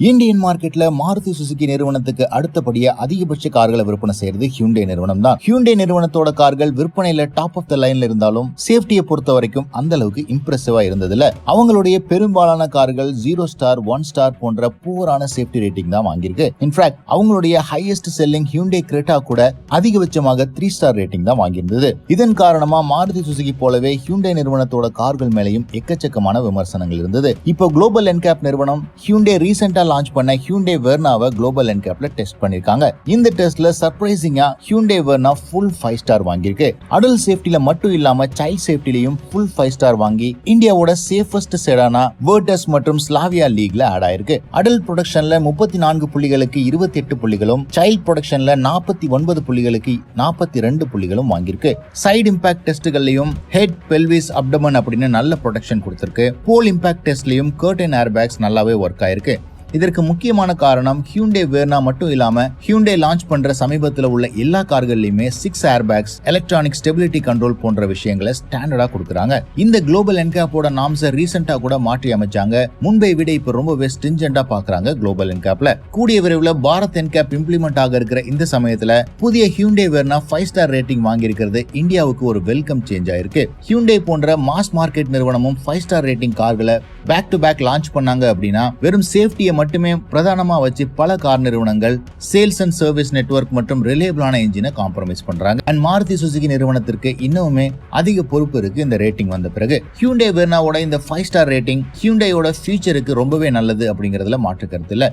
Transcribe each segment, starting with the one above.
Indian மார்க்கெட்ல Maruti Suzuki நிறுவனத்துக்கு அடுத்தபடியா அதிகபட்ச கார்களை விற்பனை செய்யறது Hyundai நிறுவனம் தான். Hyundai நிறுவனத்தோட கார்கள் விற்பனையில டாப் ஆஃப் த லைன்ல இருந்தாலும் சேஃப்டியை பொறுத்த வரைக்கும் அந்த அளவுக்கு இம்ப்ரெசிவா இருந்ததுல அவங்களுடைய பெரும்பாலான கார்கள் 0 ஸ்டார் 1 ஸ்டார் போன்ற புவரான சேஃப்டி ரேட்டிங் தான் வாங்கியிருக்கு. இன்ஃபேக்ட் அவங்களுடைய ஹையஸ்ட் செல்லிங் Hyundai Creta கூட அதிகபட்சமாக 3 ஸ்டார் ரேட்டிங் தான் வாங்கியிருந்தது. இதன் காரணமா மாருதி சுசுகி போலவே Hyundai நிறுவனத்தோட கார்கள் மேலையும் எக்கச்சக்கமான விமர்சனங்கள் இருந்தது. இப்போ குளோபல் NCAP நிறுவனம் Hyundai ரீசெண்டா லான்ச் பண்ண Hyundai Vernaவை குளோபல் NCAPல டெஸ்ட் பண்ணிருக்காங்க. இந்த டெஸ்ட்ல சர்ப்ரைசிங்கா Hyundai Verna full 5 ஸ்டார் வாங்கியிருக்கு. அடல்ட் சேஃப்டில மட்டும் இல்லாம சைல்ட் சேஃப்டிலையும் full 5 ஸ்டார் வாங்கி இந்தியாவோட சேஃபஸ்ட் செடானா Virtus மற்றும் Slavia லீக்ல ஆட் ஆயிருக்கு. அடல்ட் ப்ரொடக்ஷன்ல 34 புள்ளிகளுக்கு 28 புள்ளிகளும், சைல்ட் ப்ரொடக்ஷன்ல 49 புள்ளிகளுக்கு 42 புள்ளிகளும் வாங்கியிருக்கு. சைடு இம்பாக்ட் டெஸ்ட்கள்லயும் ஹெட், பெல்விஸ், அப்டமன் அப்படின்னு நல்ல ப்ரொடக்ஷன் கொடுத்திருக்கு. போல் இம்பாக்ட் டெஸ்ட்லயும் கர்டன் ஏர்பேக்ஸ் நல்லாவே ஒர்க் ஆயிருக்கு. இதற்கு முக்கியமான காரணம் Hyundai Verna மட்டும் இல்லாம Hyundai லான்ச் பண்ற சமீபத்துல உள்ள எல்லா கார்கள்லயுமே 6 ஏர்பேக்ஸ், எலக்ட்ரானிக் ஸ்டெபிலிட்டி கண்ட்ரோல் போன்ற விஷயங்களை ஸ்டாண்டர்டா கொடுக்கறாங்க. இந்த குளோபல் NCAPோட நார்ம்ஸை ரீசெண்டா கூட மாற்றி அமைச்சாங்க. முன்பை விட இப்ப ரொம்பவே ஸ்ட்ரிஞ்சென்ட்டா பாக்குறாங்க குளோபல் NCAPல. கூடிய விரைவில் பாரத் NCAP இம்ப்ளிமெண்ட் ஆக இருக்கிற இந்த சமயத்துல புதிய Hyundai Verna 5 ஸ்டார் ரேட்டிங் வாங்கி இருக்கிறது இந்தியாவுக்கு ஒரு வெல்கம் சேஞ்ச் ஆயிருக்கு. Hyundai போன்ற மாஸ் மார்க்கெட் நிறுவனமும் 5 ஸ்டார் ரேட்டிங் கார்களை பேக் டு பேக் லான்ச் பண்ணாங்க அப்படின்னா வெறும் சேஃப்டியை மட்டுமே பிரதானமா வச்சு பல கார் நிறுவனங்கள் சேல்ஸ் அண்ட் சர்வீஸ் நெட்வொர்க் மற்றும் ரிலேபிளான இன்ஜினை காம்ப்ரமைஸ் பண்றாங்க. அண்ட் மாருதி சுசுகி நிறுவனத்திற்கு இன்னுமே அதிக பொறுப்பு இருக்கு இந்த ரேட்டிங் வந்த பிறகு. Hyundai Vernaவோட இந்த 5 ஸ்டார் ரேட்டிங் Hyundaiயோட ஃபியூச்சருக்கு ரொம்பவே நல்லது அப்படிங்கறதுல மாற்று கருத்து இல்ல.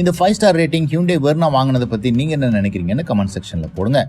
இந்த 5 ஸ்டார் ரேட்டிங் Hyundai Verna வாங்கினதை பத்தி நீங்க என்ன நினைக்கிறீங்கன்னு கமெண்ட் செக்ஷன்ல போடுங்க.